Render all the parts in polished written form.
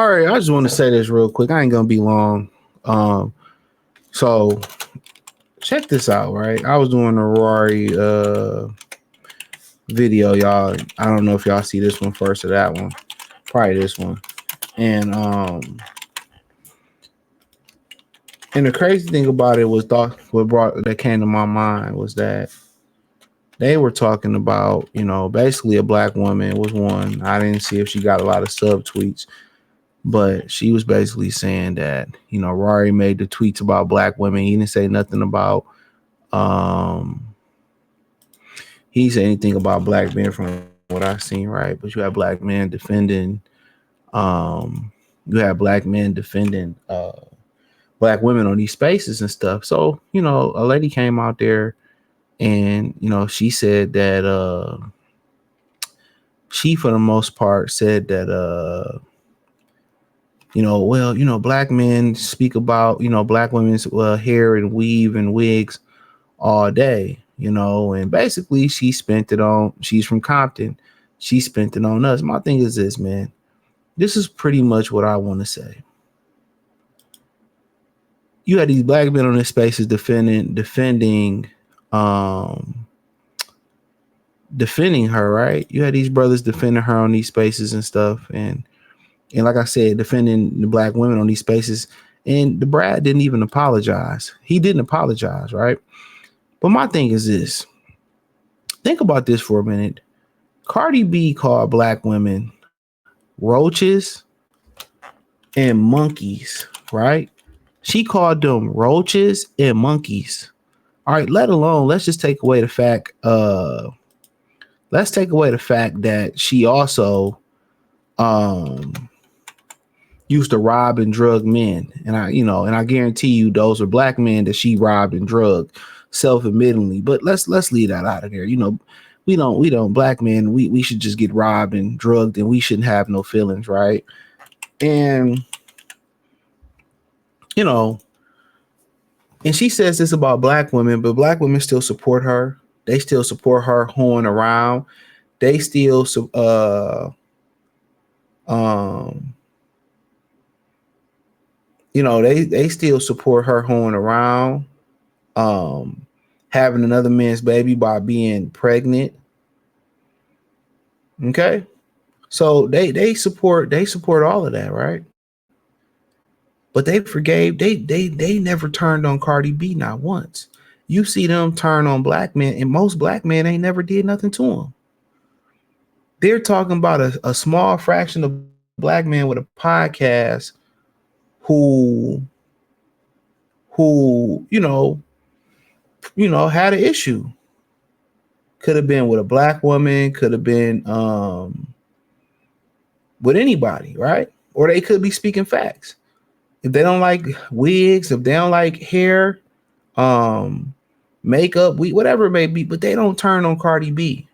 All right, I just want to say this real quick. I ain't gonna be long. So check this out, right? I was doing a Rory video, y'all. I don't know if y'all see this one first or that one. Probably this one. And the crazy thing about it was that came to my mind was that they were talking about, basically a black woman was one. I didn't see if she got a lot of subtweets, but she was basically saying that, Rory made the tweets about black women. He didn't say nothing about, he didn't say anything about black men from what I've seen, right? But you have black men defending, black women on these spaces and stuff. So, a lady came out there and, she said that, she, for the most part, said that, black men speak about, black women's hair and weave and wigs all day, and basically she's from Compton. She spent it on us. My thing is this, man. This is pretty much what I want to say. You had these black men on this spaces defending her, right? You had these brothers defending her on these spaces and stuff. And like I said, defending the black women on these spaces. And the Brad didn't even apologize. He didn't apologize, right? But my thing is this. Think about this for a minute. Cardi B called black women roaches and monkeys, right? She called them roaches and monkeys. All right, let's just take away the fact, that she also used to rob and drug men. And I guarantee you those are black men that she robbed and drugged self-admittedly. But let's leave that out of there. We don't black men, we should just get robbed and drugged and we shouldn't have no feelings, right? And and she says this about black women, but black women still support her. They still support her hoeing around. They still they still support her hoeing around, having another man's baby by being pregnant. Okay. So they support all of that, right? But they forgave, they never turned on Cardi B, not once. You see them turn on black men, and most black men ain't never did nothing to them. They're talking about a small fraction of black men with a podcast who had an issue. Could have been with a black woman, could have been with anybody, right? Or they could be speaking facts. If they don't like wigs, if they don't like hair, makeup, whatever it may be, but they don't turn on Cardi B.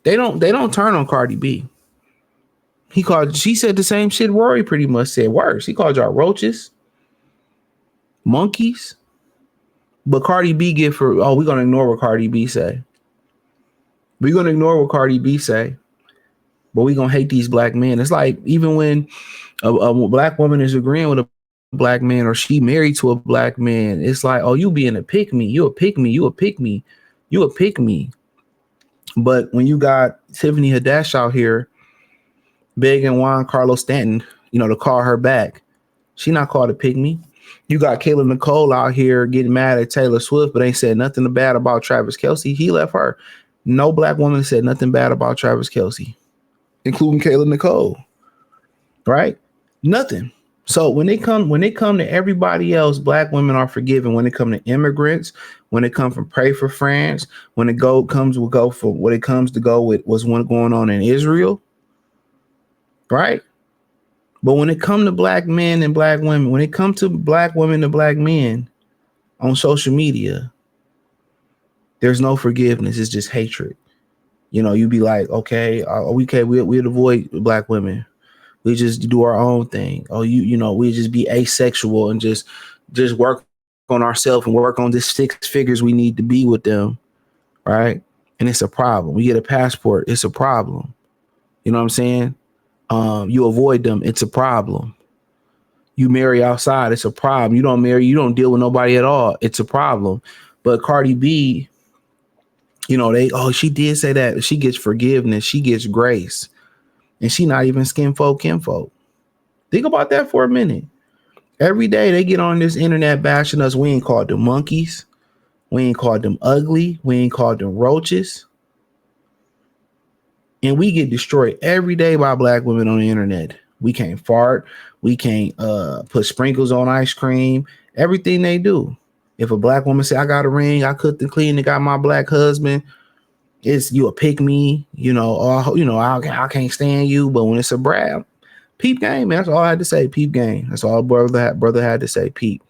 They don't turn on Cardi B. She said the same shit Rory pretty much said. Worse. He called y'all roaches, monkeys. But Cardi B we're gonna ignore what Cardi B say. We're gonna ignore what Cardi B say, but we're gonna hate these black men. It's like even when a black woman is agreeing with a black man or she married to a black man, it's like, oh, you being a pick me, you a pick me, you a pick me, you a pick me. But when you got Tiffany Haddish out here begging Juan Carlos Stanton, to call her back, she not called a pick me. You got Kayla Nicole out here getting mad at Taylor Swift, but ain't said nothing bad about Travis Kelce. He left her. No black woman said nothing bad about Travis Kelce, including Kayla Nicole. Right? Nothing. So when they come to everybody else, black women are forgiven. When it comes to immigrants, when it comes from Pray for France, when it comes to go with what's going on in Israel, right? But when it comes to black men and black women, when it comes to black women and black men on social media, there's no forgiveness. It's just hatred. You be like, okay, we'd avoid black women. We just do our own thing. Oh, we just be asexual and just work on ourselves and work on this 6 figures we need to be with them, right? And it's a problem. We get a passport, it's a problem. You know what I'm saying? You avoid them, it's a problem. You marry outside, it's a problem. You don't marry, you don't deal with nobody at all, it's a problem. But Cardi B, she did say that she gets forgiveness, she gets grace, and she not even kinfolk. Think about that for a minute. Every day they get on this internet bashing us. We ain't called them monkeys. We ain't called them ugly. We ain't called them roaches. And we get destroyed every day by black women on the internet. We can't fart. We can't put sprinkles on ice cream. Everything they do. If a black woman say, I got a ring, I cooked and cleaned and got my black husband, it's you a pick me, I can't stand you. But when it's a brab, peep game, man. That's all I had to say. Peep game. That's all brother had to say. Peep.